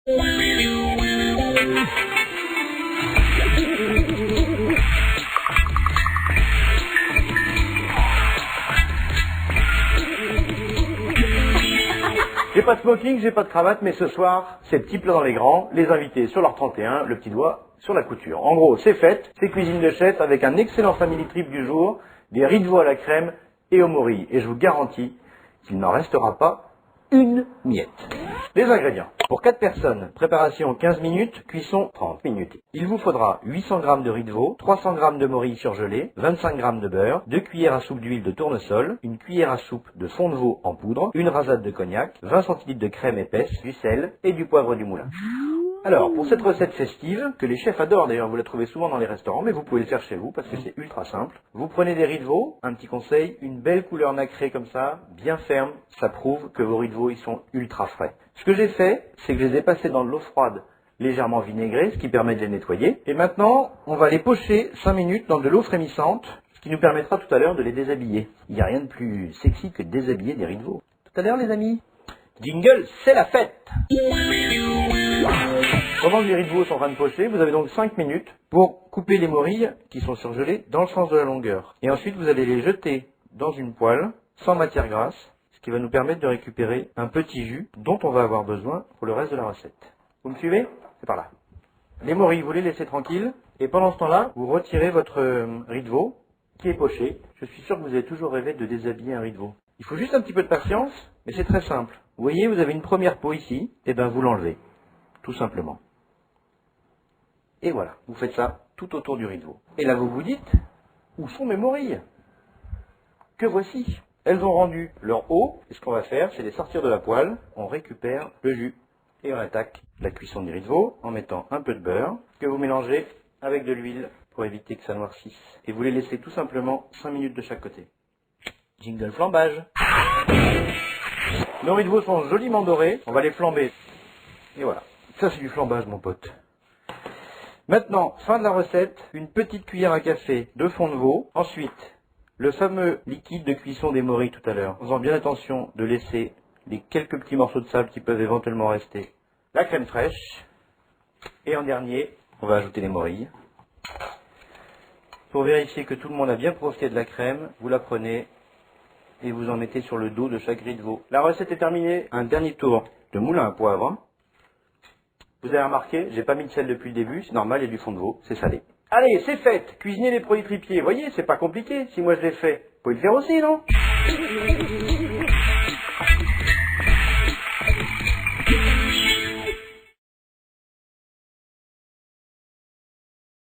J'ai pas de smoking, j'ai pas de cravate, mais ce soir, c'est petit plat dans les grands, les invités sur leur 31, le petit doigt sur la couture. En gros, c'est fait, c'est cuisine de chef avec un excellent family trip du jour, des riz de veau à la crème et au morille. Et je vous garantis qu'il n'en restera pas une miette. Les ingrédients. Pour 4 personnes, préparation 15 minutes, cuisson 30 minutes. Il vous faudra 800 g de riz de veau, 300 g de morille surgelé, 25 g de beurre, 2 cuillères à soupe d'huile de tournesol, une cuillère à soupe de fond de veau en poudre, une rasade de cognac, 20 centilitres de crème épaisse, du sel et du poivre du moulin. Alors, pour cette recette festive, que les chefs adorent d'ailleurs, vous la trouvez souvent dans les restaurants, mais vous pouvez le faire chez vous parce que c'est ultra simple. Vous prenez des riz de veau, un petit conseil, une belle couleur nacrée comme ça, bien ferme, ça prouve que vos riz de veau ils sont ultra frais. Ce que j'ai fait, c'est que je les ai passés dans de l'eau froide légèrement vinaigrée, ce qui permet de les nettoyer. Et maintenant, on va les pocher 5 minutes dans de l'eau frémissante, ce qui nous permettra tout à l'heure de les déshabiller. Il n'y a rien de plus sexy que de déshabiller des riz de veau. Tout à l'heure les amis. Jingle, c'est la fête! Pendant que les riz de veau sont en train de pocher, vous avez donc 5 minutes pour couper les morilles qui sont surgelées dans le sens de la longueur. Et ensuite, vous allez les jeter dans une poêle sans matière grasse, ce qui va nous permettre de récupérer un petit jus dont on va avoir besoin pour le reste de la recette. Vous me suivez? C'est par là. Les morilles, vous les laissez tranquilles. Et pendant ce temps-là, vous retirez votre riz de veau qui est poché. Je suis sûr que vous avez toujours rêvé de déshabiller un riz de veau. Il faut juste un petit peu de patience, mais c'est très simple. Vous voyez, vous avez une première peau ici, et bien vous l'enlevez, tout simplement. Et voilà, vous faites ça tout autour du riz de veau. Et là vous vous dites, où sont mes morilles? Que voici. Elles ont rendu leur eau, et ce qu'on va faire, c'est les sortir de la poêle, on récupère le jus, et on attaque la cuisson du riz de veau en mettant un peu de beurre, que vous mélangez avec de l'huile pour éviter que ça noircisse. Et vous les laissez tout simplement 5 minutes de chaque côté. Jingle flambage. Nos riz de veau sont joliment dorés, on va les flamber. Et voilà, ça c'est du flambage mon pote. Maintenant, fin de la recette, une petite cuillère à café de fond de veau. Ensuite, le fameux liquide de cuisson des morilles tout à l'heure, en faisant bien attention de laisser les quelques petits morceaux de sable qui peuvent éventuellement rester. La crème fraîche. Et en dernier, on va ajouter les morilles. Pour vérifier que tout le monde a bien profité de la crème, vous la prenez et vous en mettez sur le dos de chaque riz de veau. La recette est terminée. Un dernier tour de moulin à poivre. Vous avez remarqué, j'ai pas mis de sel depuis le début, c'est normal, il y a du fond de veau, c'est salé. Allez, c'est fait. Cuisiner les produits tripiers, vous voyez, c'est pas compliqué. Si moi je l'ai fait, vous pouvez le faire aussi, non?